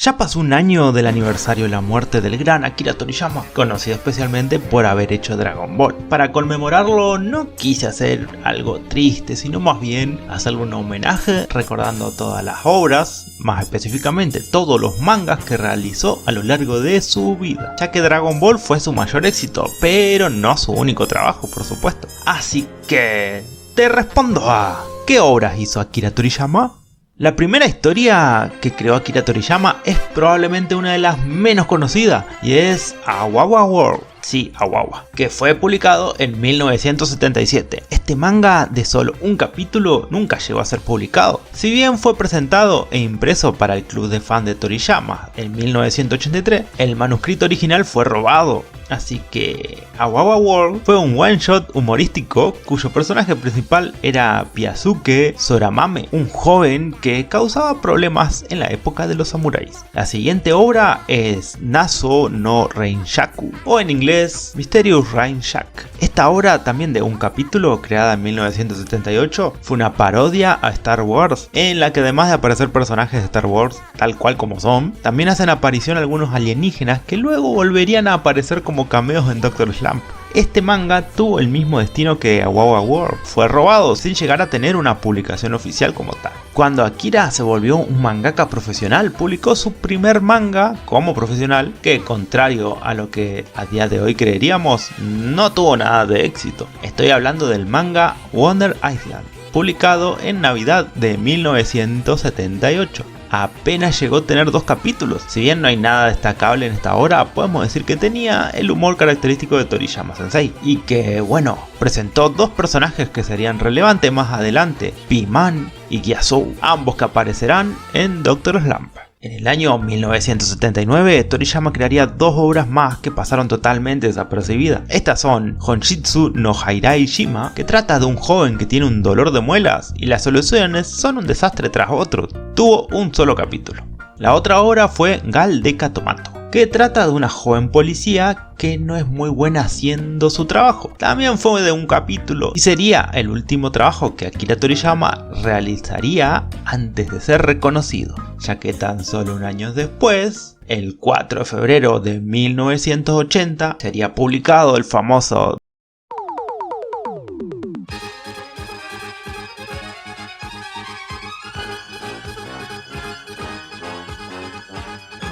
Ya pasó un año del aniversario de la muerte del gran Akira Toriyama, conocido especialmente por haber hecho Dragon Ball. Para conmemorarlo no quise hacer algo triste, sino más bien hacerle un homenaje recordando todas las obras, más específicamente todos los mangas que realizó a lo largo de su vida, ya que Dragon Ball fue su mayor éxito, pero no su único trabajo, por supuesto. Así que te respondo a ¿qué obras hizo Akira Toriyama? La primera historia que creó Akira Toriyama es probablemente una de las menos conocidas y es Awawa World. Sí, Awawa, que fue publicado en 1977. Este manga de solo un capítulo nunca llegó a ser publicado. Si bien fue presentado e impreso para el club de fans de Toriyama en 1983, el manuscrito original fue robado. Así que Awawa World fue un one shot humorístico cuyo personaje principal era Piazuke Soramame, un joven que causaba problemas en la época de los samuráis. La siguiente obra es Naso no Reinshaku, o en inglés Mysterious Rainshak. Esta obra, también de un capítulo, creada en 1978, fue una parodia a Star Wars, en la que además de aparecer personajes de Star Wars tal cual como son, también hacen aparición algunos alienígenas que luego volverían a aparecer como cameos en Dr. Slump. Este manga tuvo el mismo destino que Awawa World, fue robado sin llegar a tener una publicación oficial como tal. Cuando Akira se volvió un mangaka profesional, publicó su primer manga como profesional, que contrario a lo que a día de hoy creeríamos, no tuvo nada de éxito. Estoy hablando del manga Wonder Island, publicado en Navidad de 1978. Apenas llegó a tener 2 capítulos. Si bien no hay nada destacable en esta obra, podemos decir que tenía el humor característico de Toriyama Sensei, y que, bueno, presentó 2 personajes que serían relevantes más adelante, Piman y Gyazou, ambos que aparecerán en Dr. Slump. En el año 1979, Toriyama crearía 2 obras más que pasaron totalmente desapercibidas. Estas son Honshitsu no Hairai Shima, que trata de un joven que tiene un dolor de muelas y las soluciones son un desastre tras otro. Tuvo un solo capítulo. La otra obra fue Gal Deca Tomato, que trata de una joven policía que no es muy buena haciendo su trabajo. También fue de un capítulo y sería el último trabajo que Akira Toriyama realizaría antes de ser reconocido, ya que tan solo un año después, el 4 de febrero de 1980, sería publicado el famoso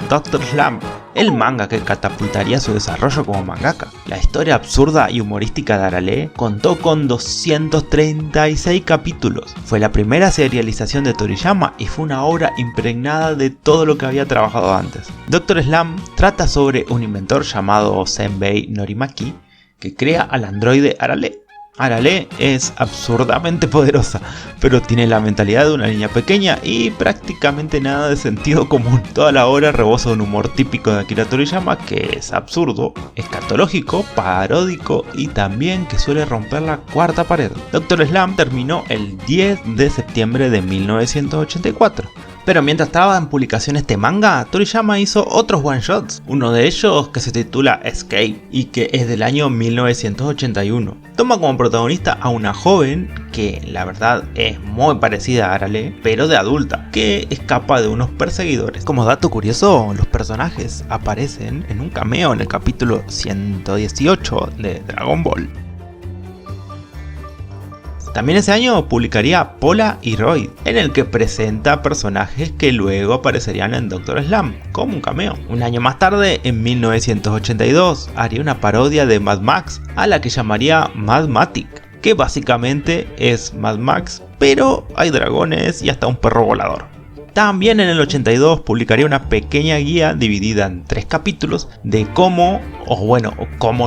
Dr. Slump, el manga que catapultaría su desarrollo como mangaka. La historia absurda y humorística de Arale contó con 236 capítulos. Fue la primera serialización de Toriyama y fue una obra impregnada de todo lo que había trabajado antes. Dr. Slump trata sobre un inventor llamado Senbei Norimaki que crea al androide Arale. Arale es absurdamente poderosa, pero tiene la mentalidad de una niña pequeña y prácticamente nada de sentido común. Toda la obra rebosa de un humor típico de Akira Toriyama que es absurdo, escatológico, paródico y también que suele romper la cuarta pared. Dr. Slump terminó el 10 de septiembre de 1984. Pero mientras estaba en publicación este manga, Toriyama hizo otros one shots, uno de ellos que se titula Escape y que es del año 1981. Toma como protagonista a una joven que la verdad es muy parecida a Arale, pero de adulta, que escapa de unos perseguidores. Como dato curioso, los personajes aparecen en un cameo en el capítulo 118 de Dragon Ball. También ese año publicaría Pola y Roy, en el que presenta personajes que luego aparecerían en Dr. Slump, como un cameo. Un año más tarde, en 1982, haría una parodia de Mad Max, a la que llamaría Madmatic, que básicamente es Mad Max, pero hay dragones y hasta un perro volador. También en el 82 publicaría una pequeña guía dividida en 3 capítulos de cómo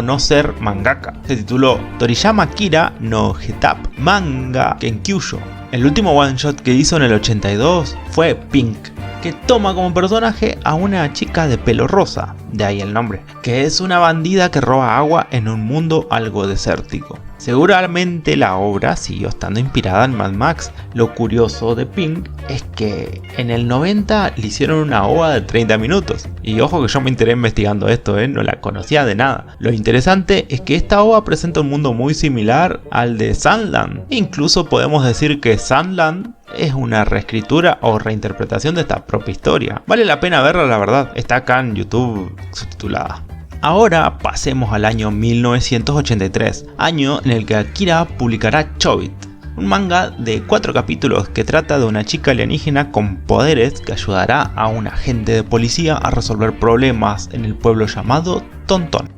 no ser mangaka. Se tituló Toriyama Akira no Hetap Manga Kenkyusho. El último one shot que hizo en el 82 fue Pink, que toma como personaje a una chica de pelo rosa, de ahí el nombre, que es una bandida que roba agua en un mundo algo desértico. Seguramente la obra siguió estando inspirada en Mad Max. Lo curioso de Pink es que en el 90 le hicieron una OVA de 30 minutos. Y ojo que yo me enteré investigando esto, no la conocía de nada. Lo interesante es que esta OVA presenta un mundo muy similar al de Sandland. Incluso podemos decir que Sandland es una reescritura o reinterpretación de esta propia historia. Vale la pena verla, la verdad, está acá en YouTube subtitulada. Ahora pasemos al año 1983, año en el que Akira publicará Chobit, un manga de 4 capítulos que trata de una chica alienígena con poderes que ayudará a un agente de policía a resolver problemas en el pueblo llamado Tonton.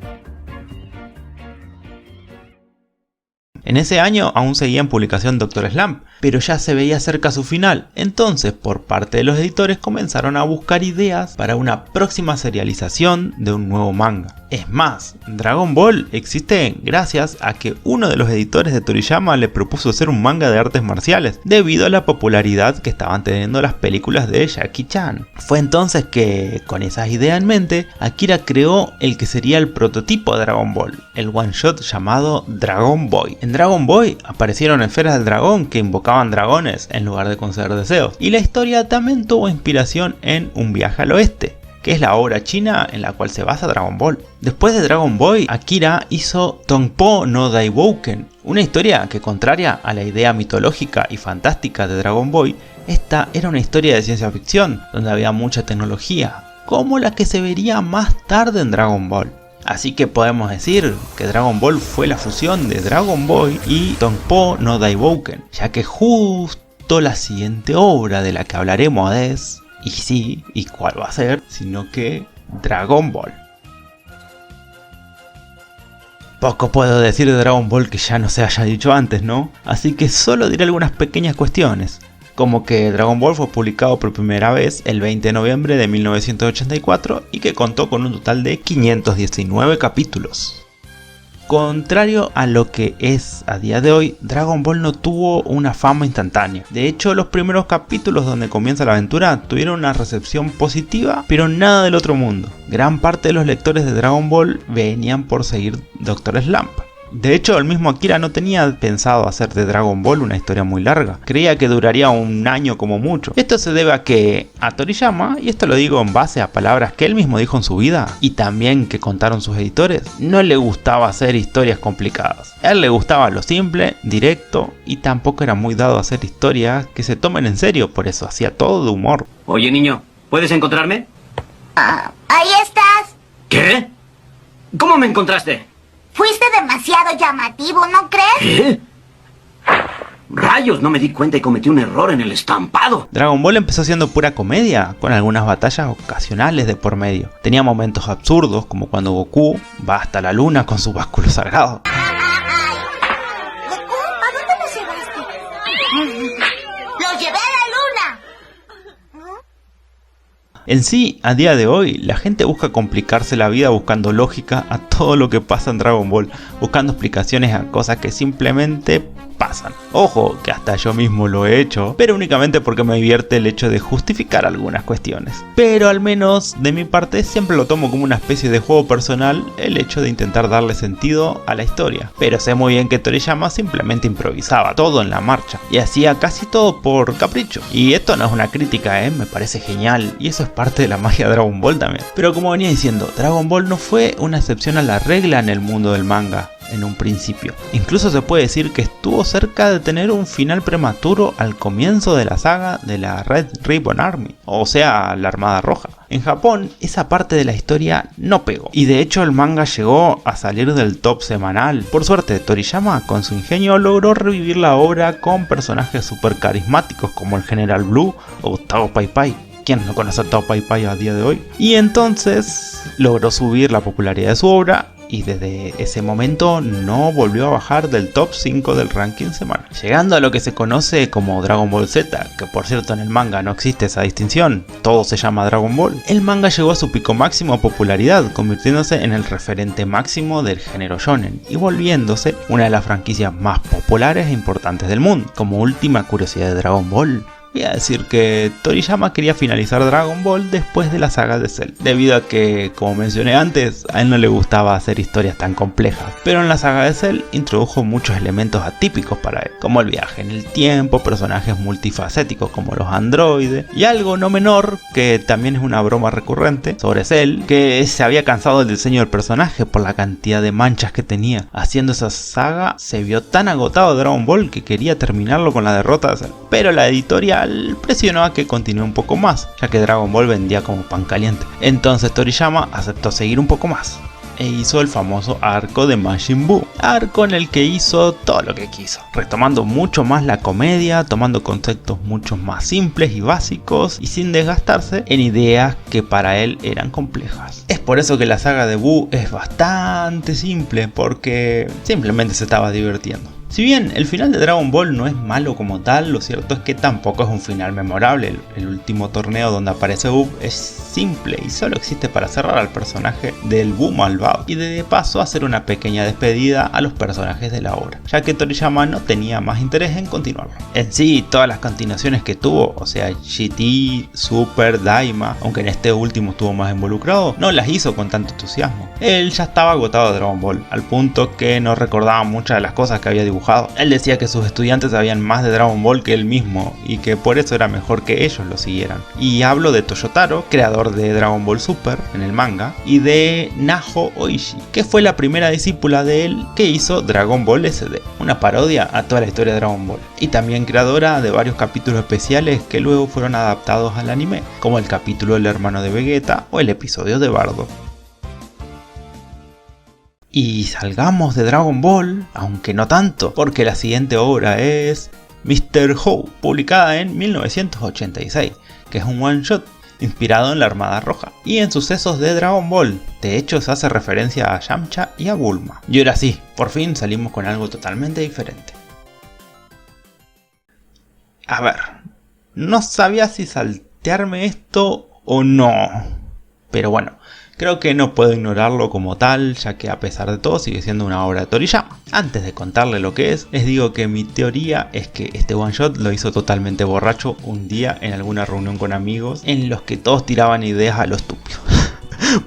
En ese año aún seguía en publicación Dr. Slump, pero ya se veía cerca su final, entonces por parte de los editores comenzaron a buscar ideas para una próxima serialización de un nuevo manga. Es más, Dragon Ball existe gracias a que uno de los editores de Toriyama le propuso hacer un manga de artes marciales, debido a la popularidad que estaban teniendo las películas de Jackie Chan. Fue entonces que, con esas ideas en mente, Akira creó el que sería el prototipo de Dragon Ball, el one shot llamado Dragon Boy. En Dragon Boy aparecieron esferas del dragón que invocaban dragones en lugar de conceder deseos, y la historia también tuvo inspiración en Un viaje al oeste, que es la obra china en la cual se basa Dragon Ball. Después de Dragon Boy, Akira hizo Tongpo no Daibouken, una historia que, contraria a la idea mitológica y fantástica de Dragon Boy, esta era una historia de ciencia ficción, donde había mucha tecnología, como la que se vería más tarde en Dragon Ball. Así que podemos decir que Dragon Ball fue la fusión de Dragon Boy y Tongpo no Daibouken, ya que justo la siguiente obra de la que hablaremos es, y sí, ¿y cuál va a ser? Sino que Dragon Ball. Poco puedo decir de Dragon Ball que ya no se haya dicho antes, ¿no? Así que solo diré algunas pequeñas cuestiones, como que Dragon Ball fue publicado por primera vez el 20 de noviembre de 1984 y que contó con un total de 519 capítulos. Contrario a lo que es a día de hoy, Dragon Ball no tuvo una fama instantánea. De hecho, los primeros capítulos donde comienza la aventura tuvieron una recepción positiva, pero nada del otro mundo. Gran parte de los lectores de Dragon Ball venían por seguir Dr. Slump. De hecho, el mismo Akira no tenía pensado hacer de Dragon Ball una historia muy larga. Creía que duraría un año como mucho. Esto se debe a que a Toriyama, y esto lo digo en base a palabras que él mismo dijo en su vida, y también que contaron sus editores, no le gustaba hacer historias complicadas. A él le gustaba lo simple, directo, y tampoco era muy dado a hacer historias que se tomen en serio, por eso hacía todo de humor. Oye, niño, ¿puedes encontrarme? Ahí estás. ¿Qué? ¿Cómo me encontraste? Fuiste demasiado llamativo, ¿no crees? ¿Qué? Rayos, no me di cuenta y cometí un error en el estampado. Dragon Ball empezó siendo pura comedia, con algunas batallas ocasionales de por medio. Tenía momentos absurdos, como cuando Goku va hasta la luna con su básculo sagrado. Goku, ¿a dónde lo llevaste? ¡Lo llevé a la luna! En sí, a día de hoy, la gente busca complicarse la vida buscando lógica a todo lo que pasa en Dragon Ball, buscando explicaciones a cosas que simplemente pasan. Ojo, que hasta yo mismo lo he hecho, pero únicamente porque me divierte el hecho de justificar algunas cuestiones. Pero al menos de mi parte siempre lo tomo como una especie de juego personal el hecho de intentar darle sentido a la historia. Pero sé muy bien que Toriyama simplemente improvisaba todo en la marcha y hacía casi todo por capricho. Y esto no es una crítica, me parece genial y eso es parte de la magia de Dragon Ball también. Pero como venía diciendo, Dragon Ball no fue una excepción a la regla en el mundo del manga en un principio. Incluso se puede decir que estuvo cerca de tener un final prematuro al comienzo de la saga de la Red Ribbon Army, o sea, la Armada Roja. En Japón, esa parte de la historia no pegó, y de hecho el manga llegó a salir del top semanal. Por suerte, Toriyama, con su ingenio, logró revivir la obra con personajes super carismáticos como el General Blue o Tao Pai Pai. ¿Quién no conoce a Tao Pai Pai a día de hoy? Y entonces logró subir la popularidad de su obra y desde ese momento no volvió a bajar del top 5 del ranking semanal. Llegando a lo que se conoce como Dragon Ball Z, que por cierto en el manga no existe esa distinción, todo se llama Dragon Ball, el manga llegó a su pico máximo de popularidad, convirtiéndose en el referente máximo del género shonen y volviéndose una de las franquicias más populares e importantes del mundo. Como última curiosidad de Dragon Ball, Voy a decir que Toriyama quería finalizar Dragon Ball después de la saga de Cell, debido a que, como mencioné antes, a él no le gustaba hacer historias tan complejas, pero en la saga de Cell introdujo muchos elementos atípicos para él, como el viaje en el tiempo, personajes multifacéticos como los androides, y algo no menor, que también es una broma recurrente sobre Cell, que se había cansado del diseño del personaje por la cantidad de manchas que tenía. Haciendo esa saga se vio tan agotado de Dragon Ball que quería terminarlo con la derrota de Cell, pero la editorial presionó a que continúe un poco más, ya que Dragon Ball vendía como pan caliente. Entonces Toriyama aceptó seguir un poco más e hizo el famoso arco de Majin Buu, arco en el que hizo todo lo que quiso, retomando mucho más la comedia, tomando conceptos mucho más simples y básicos y sin desgastarse en ideas que para él eran complejas. Es por eso que la saga de Buu es bastante simple, porque simplemente se estaba divirtiendo. Si bien el final de Dragon Ball no es malo como tal, lo cierto es que tampoco es un final memorable. El último torneo donde aparece Buu es simple y solo existe para cerrar al personaje del Buu malvado y de paso hacer una pequeña despedida a los personajes de la obra, ya que Toriyama no tenía más interés en continuarlo. En sí, todas las continuaciones que tuvo, o sea GT, Super, Daima, aunque en este último estuvo más involucrado, no las hizo con tanto entusiasmo. Él ya estaba agotado de Dragon Ball, al punto que no recordaba muchas de las cosas que había dibujado. Él decía que sus estudiantes sabían más de Dragon Ball que él mismo y que por eso era mejor que ellos lo siguieran. Y hablo de Toyotaro, creador de Dragon Ball Super en el manga, y de Naho Oishi, que fue la primera discípula de él que hizo Dragon Ball SD, una parodia a toda la historia de Dragon Ball, y también creadora de varios capítulos especiales que luego fueron adaptados al anime, como el capítulo del hermano de Vegeta o el episodio de Bardo. Y salgamos de Dragon Ball, aunque no tanto, porque la siguiente obra es Mr. Ho, publicada en 1986, que es un one shot inspirado en la Armada Roja y en sucesos de Dragon Ball. De hecho, se hace referencia a Yamcha y a Bulma. Y ahora sí, por fin salimos con algo totalmente diferente. A ver, no sabía si saltearme esto o no, pero bueno, creo que no puedo ignorarlo como tal, ya que a pesar de todo sigue siendo una obra de Toriyama. Antes de contarle lo que es, les digo que mi teoría es que este one shot lo hizo totalmente borracho un día en alguna reunión con amigos en los que todos tiraban ideas a lo estúpido.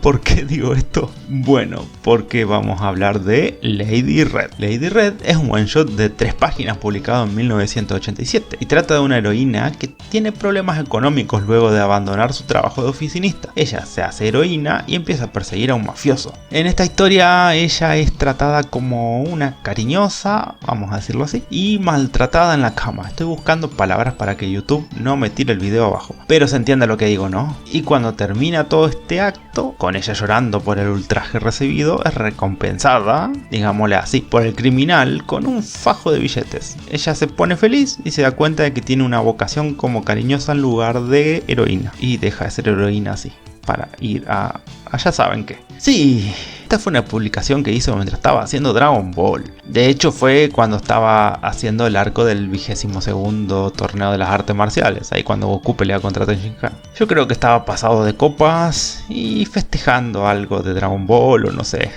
¿Por qué digo esto? Bueno, porque vamos a hablar de Lady Red. Lady Red es un one shot de 3 páginas publicado en 1987 y trata de una heroína que tiene problemas económicos luego de abandonar su trabajo de oficinista. Ella se hace heroína y empieza a perseguir a un mafioso. En esta historia ella es tratada como una cariñosa, vamos a decirlo así, y maltratada en la cama. Estoy buscando palabras para que YouTube no me tire el video abajo, pero se entiende lo que digo, ¿no? Y cuando termina todo este acto, con ella llorando por el ultraje recibido, es recompensada, digámosle así, por el criminal con un fajo de billetes. Ella se pone feliz y se da cuenta de que tiene una vocación como cariñosa en lugar de heroína, y deja de ser heroína así para ir a ya saben qué. Sí, esta fue una publicación que hizo mientras estaba haciendo Dragon Ball. De hecho fue cuando estaba haciendo el arco del 22º torneo de las artes marciales, ahí cuando Goku pelea contra Ten Shin Han. Yo creo que estaba pasado de copas y festejando algo de Dragon Ball o no sé.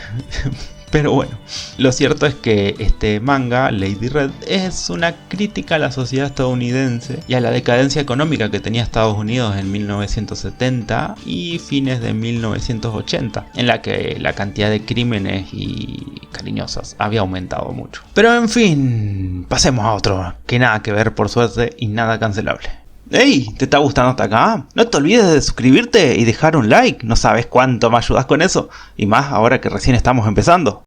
Pero bueno, lo cierto es que este manga, Lady Red, es una crítica a la sociedad estadounidense y a la decadencia económica que tenía Estados Unidos en 1970 y fines de 1980, en la que la cantidad de crímenes y cariñosas había aumentado mucho. Pero en fin, pasemos a otro, que nada que ver por suerte y nada cancelable. ¡Hey! ¿Te está gustando hasta acá? No te olvides de suscribirte y dejar un like. No sabes cuánto me ayudas con eso. Y más ahora que recién estamos empezando.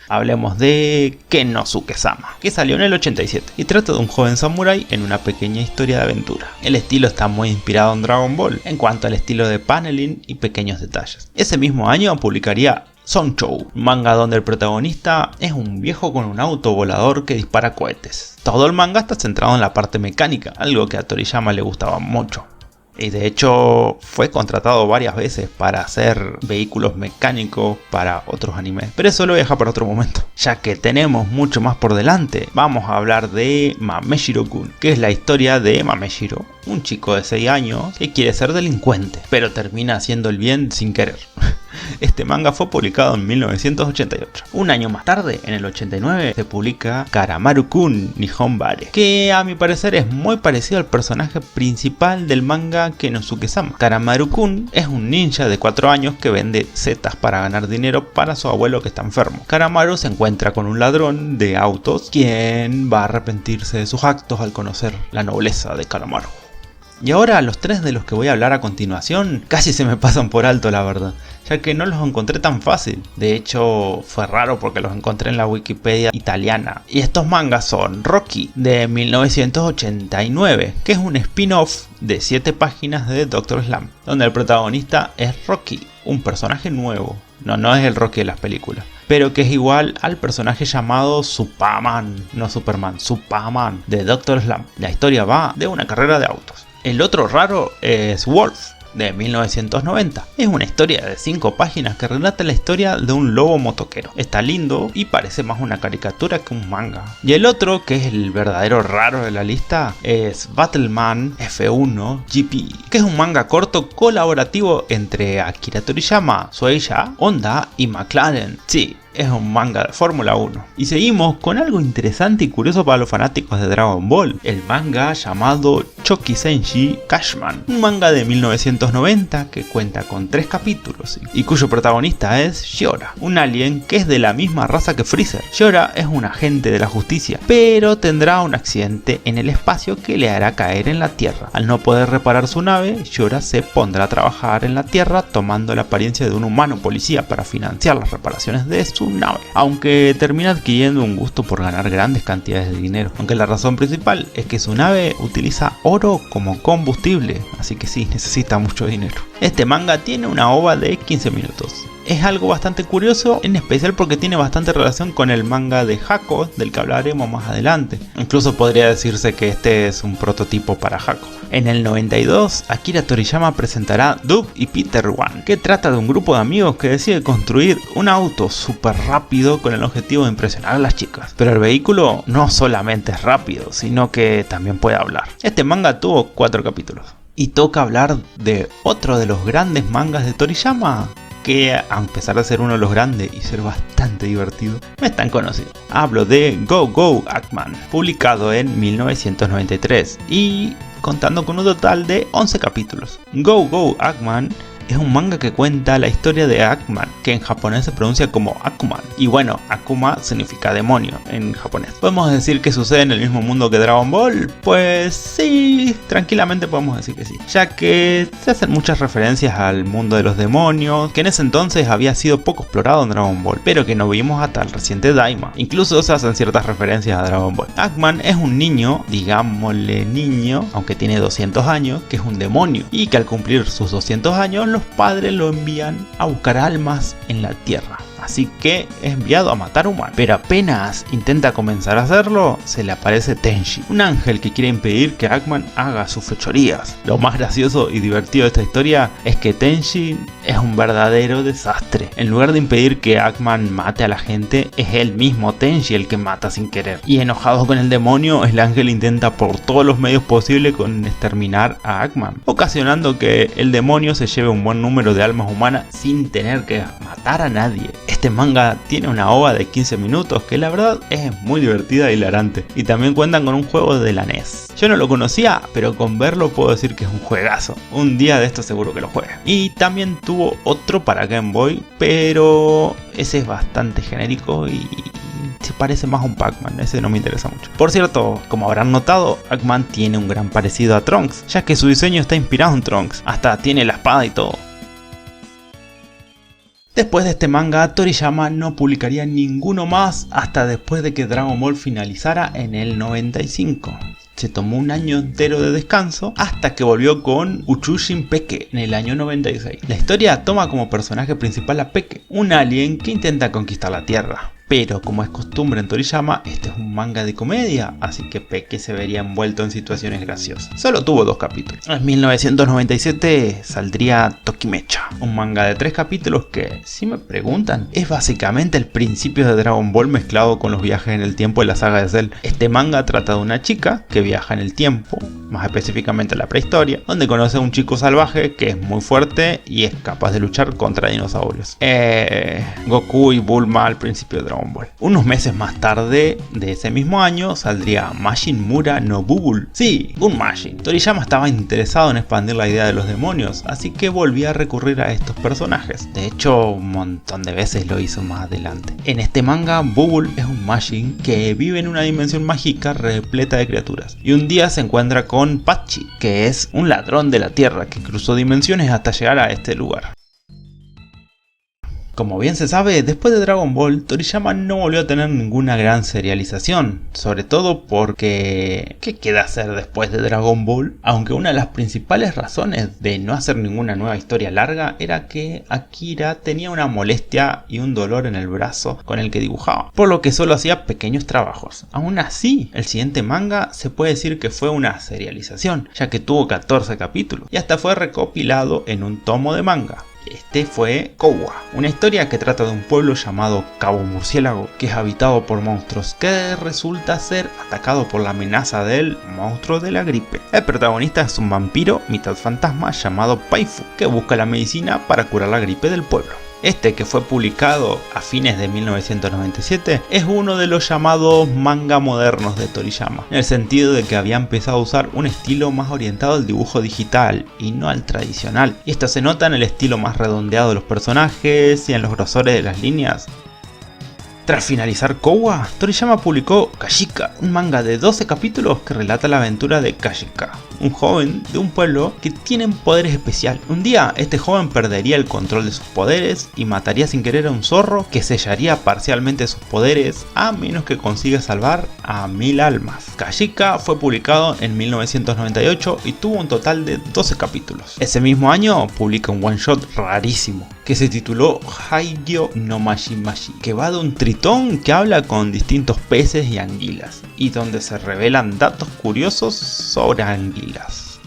Hablemos de Kenosuke-sama, que salió en el 87 y trata de un joven samurái en una pequeña historia de aventura. El estilo está muy inspirado en Dragon Ball en cuanto al estilo de paneling y pequeños detalles. Ese mismo año publicaría Sonchou, un manga donde el protagonista es un viejo con un auto volador que dispara cohetes. Todo el manga está centrado en la parte mecánica, algo que a Toriyama le gustaba mucho. Y de hecho fue contratado varias veces para hacer vehículos mecánicos para otros animes. Pero eso lo voy a dejar para otro momento. Ya que tenemos mucho más por delante, vamos a hablar de Mameshiro-kun, que es la historia de Mameshiro, un chico de 6 años que quiere ser delincuente, pero termina haciendo el bien sin querer. Este manga fue publicado en 1988. Un año más tarde, en el 89, se publica Karamaru-kun Nihon Bare, que a mi parecer es muy parecido al personaje principal del manga Kenosuke-sama. Karamaru-kun es un ninja de 4 años que vende setas para ganar dinero para su abuelo que está enfermo. Karamaru se encuentra con un ladrón de autos quien va a arrepentirse de sus actos al conocer la nobleza de Karamaru. Y ahora los 3 de los que voy a hablar a continuación casi se me pasan por alto, la verdad, ya que no los encontré tan fácil. De hecho fue raro porque los encontré en la Wikipedia italiana. Y estos mangas son Rocky de 1989, que es un spin-off de 7 páginas de Dr. Slump, donde el protagonista es Rocky, un personaje nuevo. No es el Rocky de las películas, pero que es igual al personaje llamado Superman, no Superman, Superman de Dr. Slump. La historia va de una carrera de autos. El otro raro es Wolf de 1990. Es una historia de 5 páginas que relata la historia de un lobo motoquero. Está lindo y parece más una caricatura que un manga. Y el otro, que es el verdadero raro de la lista, es Battleman F1 GP, que es un manga corto colaborativo entre Akira Toriyama, Shueisha, Honda y McLaren. Sí, es un manga de Fórmula 1. Y seguimos con algo interesante y curioso para los fanáticos de Dragon Ball, el manga llamado Choki Senshi Cashman, un manga de 1990 que cuenta con 3 capítulos y cuyo protagonista es Shiora, un alien que es de la misma raza que Freezer. Shiora es un agente de la justicia, pero tendrá un accidente en el espacio que le hará caer en la Tierra. Al no poder reparar su nave, Shiora se pondrá a trabajar en la Tierra tomando la apariencia de un humano policía para financiar las reparaciones de su nave, aunque termina adquiriendo un gusto por ganar grandes cantidades de dinero, aunque la razón principal es que su nave utiliza oro como combustible, así que sí, necesita mucho dinero. Este manga tiene una OVA de 15 minutos. Es algo bastante curioso, en especial porque tiene bastante relación con el manga de Hako, del que hablaremos más adelante. Incluso podría decirse que este es un prototipo para Hako. En el 92, Akira Toriyama presentará Doug y Peter One, que trata de un grupo de amigos que decide construir un auto súper rápido con el objetivo de impresionar a las chicas. Pero el vehículo no solamente es rápido, sino que también puede hablar. Este manga tuvo 4 capítulos. Y toca hablar de otro de los grandes mangas de Toriyama, que a pesar de ser uno de los grandes y ser bastante divertido, no es tan conocido. Hablo de Go Go Eggman, publicado en 1993 y contando con un total de 11 capítulos. Go Go Eggman es un manga que cuenta la historia de Eggman, que en japonés se pronuncia como Akuman. Y bueno, Akuma significa demonio en japonés. ¿Podemos decir que sucede en el mismo mundo que Dragon Ball? Pues sí, tranquilamente podemos decir que sí, ya que se hacen muchas referencias al mundo de los demonios, que en ese entonces había sido poco explorado en Dragon Ball, pero que no vimos hasta el reciente Daima. Incluso se hacen ciertas referencias a Dragon Ball. Eggman es un niño, digámosle niño, aunque tiene 200 años, que es un demonio, y que al cumplir sus 200 años los padres lo envían a buscar almas en la tierra. Así que es enviado a matar humanos. Pero apenas intenta comenzar a hacerlo, se le aparece Tenshi, un ángel que quiere impedir que Eggman haga sus fechorías. Lo más gracioso y divertido de esta historia es que Tenshi es un verdadero desastre. En lugar de impedir que Eggman mate a la gente, es él mismo Tenshi el que mata sin querer. Y enojado con el demonio, el ángel intenta por todos los medios posibles con exterminar a Eggman, ocasionando que el demonio se lleve un buen número de almas humanas sin tener que matar a nadie. Este manga tiene una OVA de 15 minutos que la verdad es muy divertida e hilarante. Y también cuentan con un juego de la NES. Yo no lo conocía, pero con verlo puedo decir que es un juegazo. Un día de esto seguro que lo juegue. Y también tuvo otro para Game Boy, pero ese es bastante genérico y se parece más a un Pac-Man, ese no me interesa mucho. Por cierto, como habrán notado, Eggman tiene un gran parecido a Trunks, ya que su diseño está inspirado en Trunks. Hasta tiene la espada y todo. Después de este manga, Toriyama no publicaría ninguno más hasta después de que Dragon Ball finalizara en el 95. Se tomó un año entero de descanso hasta que volvió con Uchujin Peke en el año 96. La historia toma como personaje principal a Peke, un alien que intenta conquistar la Tierra. Pero como es costumbre en Toriyama, este es un manga de comedia, así que Peque se vería envuelto en situaciones graciosas. Solo tuvo 2 capítulos. En 1997 saldría Tokimecha, un manga de 3 capítulos que, si me preguntan, es básicamente el principio de Dragon Ball mezclado con los viajes en el tiempo de la saga de Cell. Este manga trata de una chica que viaja en el tiempo, más específicamente en la prehistoria, donde conoce a un chico salvaje que es muy fuerte y es capaz de luchar contra dinosaurios. Goku y Bulma al principio de Dragon Ball. Unos meses más tarde de ese mismo año saldría Majin Mura no Bubble. Sí, un Majin. Toriyama estaba interesado en expandir la idea de los demonios, así que volvía a recurrir a estos personajes. De hecho, un montón de veces lo hizo más adelante. En este manga, Bubble es un Majin que vive en una dimensión mágica repleta de criaturas. Y un día se encuentra con Patchy, que es un ladrón de la tierra que cruzó dimensiones hasta llegar a este lugar. Como bien se sabe, después de Dragon Ball, Toriyama no volvió a tener ninguna gran serialización, sobre todo porque ¿qué queda hacer después de Dragon Ball? Aunque una de las principales razones de no hacer ninguna nueva historia larga era que Akira tenía una molestia y un dolor en el brazo con el que dibujaba, por lo que solo hacía pequeños trabajos. Aún así, el siguiente manga se puede decir que fue una serialización, ya que tuvo 14 capítulos y hasta fue recopilado en un tomo de manga. Este fue Kowa, una historia que trata de un pueblo llamado Cabo Murciélago, que es habitado por monstruos, que resulta ser atacado por la amenaza del monstruo de la gripe. El protagonista es un vampiro mitad fantasma llamado Paifu, que busca la medicina para curar la gripe del pueblo. Este, que fue publicado a fines de 1997, es uno de los llamados manga modernos de Toriyama, en el sentido de que había empezado a usar un estilo más orientado al dibujo digital y no al tradicional, y esto se nota en el estilo más redondeado de los personajes y en los grosores de las líneas. Tras finalizar Kowa, Toriyama publicó Kashika, un manga de 12 capítulos que relata la aventura de Kashika, un joven de un pueblo que tiene poderes especiales. Un día, este joven perdería el control de sus poderes y mataría sin querer a un zorro que sellaría parcialmente sus poderes a menos que consiga salvar a 1000 almas. Kashika fue publicado en 1998 y tuvo un total de 12 capítulos. Ese mismo año publica un one shot rarísimo que se tituló Haigyo no Mashimashi, que va de un tritón que habla con distintos peces y anguilas, y donde se revelan datos curiosos sobre anguilas.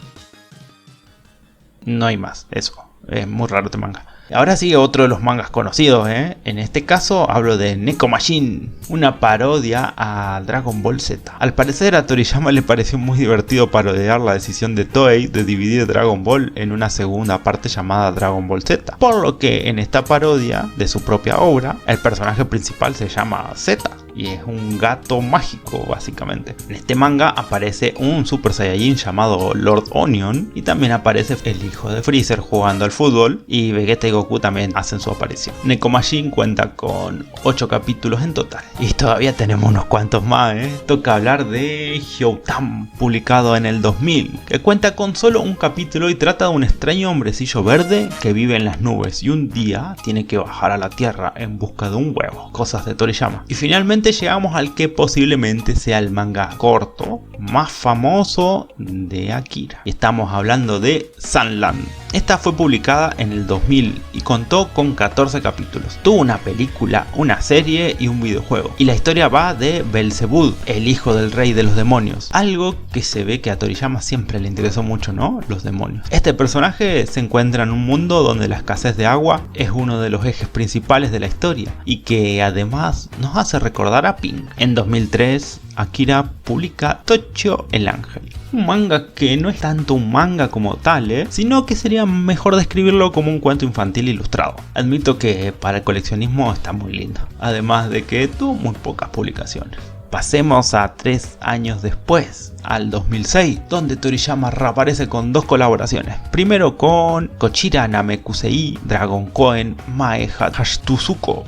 No hay más, eso, es muy raro este manga. Ahora sigue otro de los mangas conocidos, En este caso hablo de Neko Machine, una parodia a Dragon Ball Z. Al parecer a Toriyama le pareció muy divertido parodiar la decisión de Toei de dividir Dragon Ball en una segunda parte llamada Dragon Ball Z, por lo que en esta parodia de su propia obra, el personaje principal se llama Z y es un gato mágico básicamente. En este manga aparece un Super Saiyajin llamado Lord Onion y también aparece el hijo de Freezer jugando al fútbol, y Vegeta y Goku también hacen su aparición. Neko Machine cuenta con 8 capítulos en total y todavía tenemos unos cuantos más. Toca hablar de Hyotam, publicado en el 2000, que cuenta con solo un capítulo y trata de un extraño hombrecillo verde que vive en las nubes y un día tiene que bajar a la tierra en busca de un huevo, cosas de Toriyama. Y finalmente llegamos al que posiblemente sea el manga corto más famoso de Akira, y estamos hablando de Sunland. Esta fue publicada en el 2000 y contó con 14 capítulos. Tuvo una película, una serie y un videojuego. Y la historia va de Belzebub, el hijo del rey de los demonios. Algo que se ve que a Toriyama siempre le interesó mucho, ¿no? Los demonios. Este personaje se encuentra en un mundo donde la escasez de agua es uno de los ejes principales de la historia, y que además nos hace recordar a Pink. En 2003, Akira publica Tocho el Ángel, un manga que no es tanto un manga como tal, sino que sería mejor describirlo como un cuento infantil ilustrado. Admito que para el coleccionismo está muy lindo, además de que tuvo muy pocas publicaciones. Pasemos a 3 años después, al 2006, donde Toriyama reaparece con 2 colaboraciones. Primero con Kochira Namekusei Dragon Koen Mae Hashituzuko.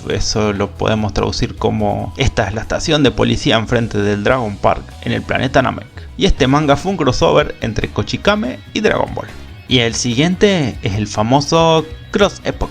Eso lo podemos traducir como: esta es la estación de policía enfrente del Dragon Park en el planeta Namek. Y este manga fue un crossover entre Kochikame y Dragon Ball. Y el siguiente es el famoso Cross Epoch,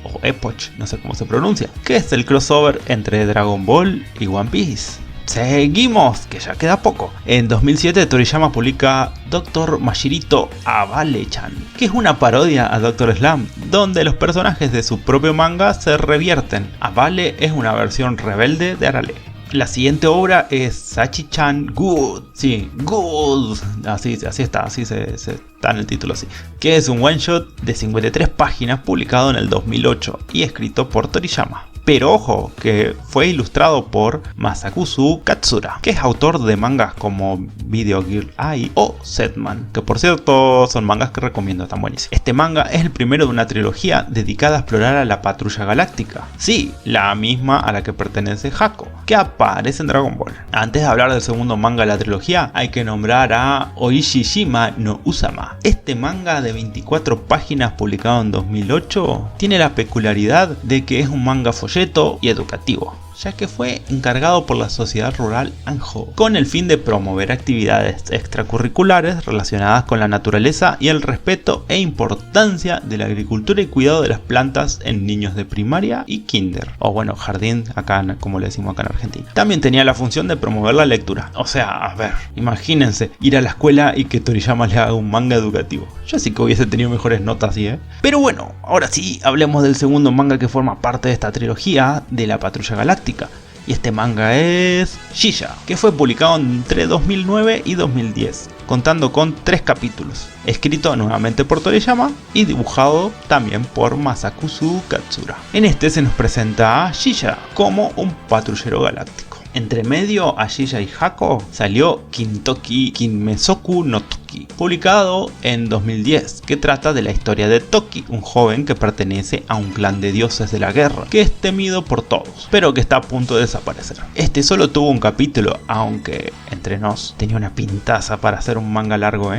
o Epoch, no sé cómo se pronuncia, que es el crossover entre Dragon Ball y One Piece. Seguimos, que ya queda poco. En 2007 Toriyama publica Dr. Mashirito Abale-chan, que es una parodia a Dr. Slump, donde los personajes de su propio manga se revierten. Abale es una versión rebelde de Arale. La siguiente obra es Sachi-chan Good. Sí, Good. Así está, así se está en el título así. Que es un one shot de 53 páginas publicado en el 2008 y escrito por Toriyama. Pero ojo, que fue ilustrado por Masakusu Katsura, que es autor de mangas como Video Girl Ai o Setman, que por cierto son mangas que recomiendo, están buenísimos. Este manga es el primero de una trilogía dedicada a explorar a la Patrulla Galáctica. Sí, la misma a la que pertenece Hako, que aparece en Dragon Ball. Antes de hablar del segundo manga de la trilogía, hay que nombrar a Oishishima no Usama. Este manga de 24 páginas publicado en 2008 tiene la peculiaridad de que es un manga folleto y educativo, ya que fue encargado por la sociedad rural Anjo, con el fin de promover actividades extracurriculares relacionadas con la naturaleza y el respeto e importancia de la agricultura y cuidado de las plantas en niños de primaria y kinder, o bueno, jardín, acá como le decimos acá en Argentina. También tenía la función de promover la lectura. O sea, a ver, imagínense ir a la escuela y que Toriyama le haga un manga educativo. Yo sí que hubiese tenido mejores notas así, Pero bueno, ahora sí, hablemos del segundo manga que forma parte de esta trilogía de la Patrulla Galáctica. Y este manga es Shisha, que fue publicado entre 2009 y 2010, contando con 3 capítulos, escrito nuevamente por Toriyama y dibujado también por Masakusu Katsura. En este se nos presenta a Shisha como un patrullero galáctico. Entre medio a Shisha y Hako salió Kintoki Kinmesoku no Toki, publicado en 2010, que trata de la historia de Toki, un joven que pertenece a un clan de dioses de la guerra, que es temido por todos, pero que está a punto de desaparecer. Este solo tuvo un capítulo, aunque entre nos tenía una pintaza para hacer un manga largo,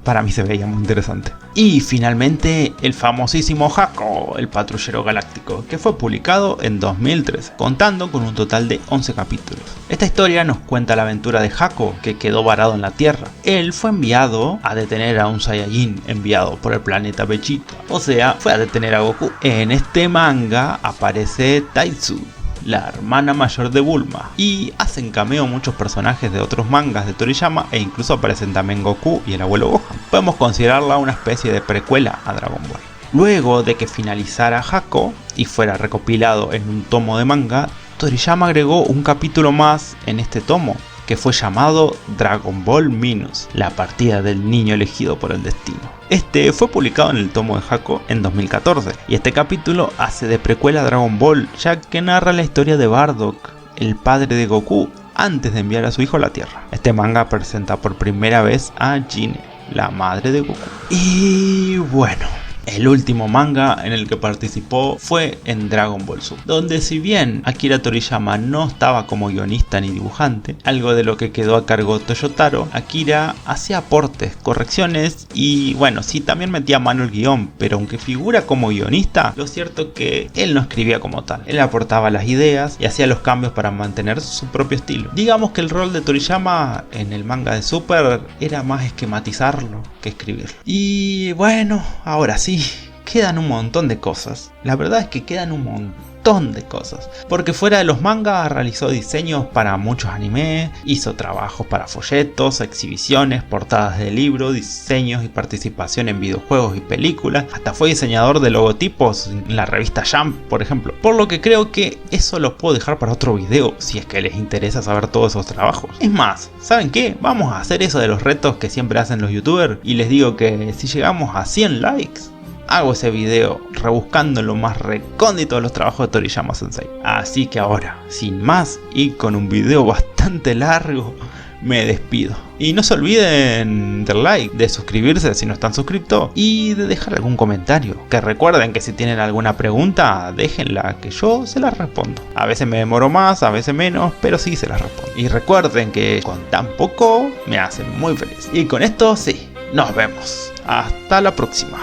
Para mí se veía muy interesante. Y finalmente el famosísimo Hako, el patrullero galáctico, que fue publicado en 2013, contando con un total de 11 capítulos. Esta historia nos cuenta la aventura de Hako, que quedó varado en la Tierra. Él fue enviado a detener a un Saiyajin enviado por el planeta Vegeta, o sea, fue a detener a Goku. En este manga aparece Taitsu, la hermana mayor de Bulma, y hacen cameo muchos personajes de otros mangas de Toriyama e incluso aparecen también Goku y el abuelo Gohan. Podemos considerarla una especie de precuela a Dragon Ball. Luego de que finalizara Hako y fuera recopilado en un tomo de manga, Toriyama agregó un capítulo más en este tomo, que fue llamado Dragon Ball Minus, la partida del niño elegido por el destino. Este fue publicado en el tomo de Hako en 2014, y este capítulo hace de precuela a Dragon Ball, ya que narra la historia de Bardock, el padre de Goku, antes de enviar a su hijo a la Tierra. Este manga presenta por primera vez a Gine, la madre de Goku. Y bueno, el último manga en el que participó fue en Dragon Ball Super, donde si bien Akira Toriyama no estaba como guionista ni dibujante, algo de lo que quedó a cargo Toyotaro, Akira hacía aportes, correcciones y bueno, sí, también metía mano el guión, pero aunque figura como guionista, lo cierto es que él no escribía como tal. Él aportaba las ideas y hacía los cambios para mantener su propio estilo. Digamos que el rol de Toriyama en el manga de Super era más esquematizarlo que escribirlo. Y bueno, ahora sí, quedan un montón de cosas. La verdad es que quedan un montón de cosas, porque fuera de los mangas realizó diseños para muchos animes, hizo trabajos para folletos, exhibiciones, portadas de libros, diseños y participación en videojuegos y películas. Hasta fue diseñador de logotipos en la revista Jump, por ejemplo. Por lo que creo que eso lo puedo dejar para otro video, si es que les interesa saber todos esos trabajos. Es más, ¿saben qué? Vamos a hacer eso de los retos que siempre hacen los youtubers, y les digo que si llegamos a 100 likes, hago ese video rebuscando lo más recóndito de los trabajos de Toriyama Sensei. Así que ahora, sin más y con un video bastante largo, me despido. Y no se olviden del like, de suscribirse si no están suscritos y de dejar algún comentario. Que recuerden que si tienen alguna pregunta, déjenla que yo se las respondo. A veces me demoro más, a veces menos, pero sí se las respondo. Y recuerden que con tan poco me hacen muy feliz. Y con esto sí, nos vemos. Hasta la próxima.